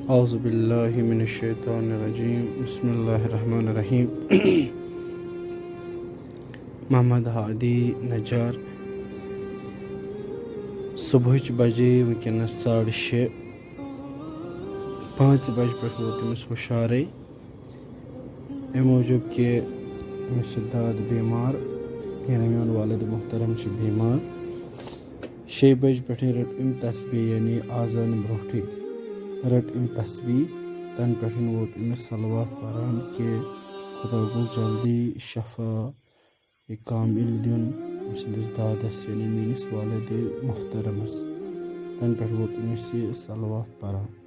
اعوذ باللہ من الشیطان الرجیم بسم اللہ الرحمن الرحیم محمد ہادی نجار صبح بجے ونکس 6:30 5 بجے پہ ووت امس ہشارے ام موجود کہ امس داد بیمار یعنی میون والد محترم بیمار 6 بجے پہ رٹ ام تسبیح یعنی آزان بروٹھے رٹ ام تسبیح تن پہ ووت امس صلوات پران کہ خدا گوٚژھ جلدی شفا کامل دین ام سندس دادس یعنی میٲنس والد محترمس تن پہ ووت امس یہ صلوات پران.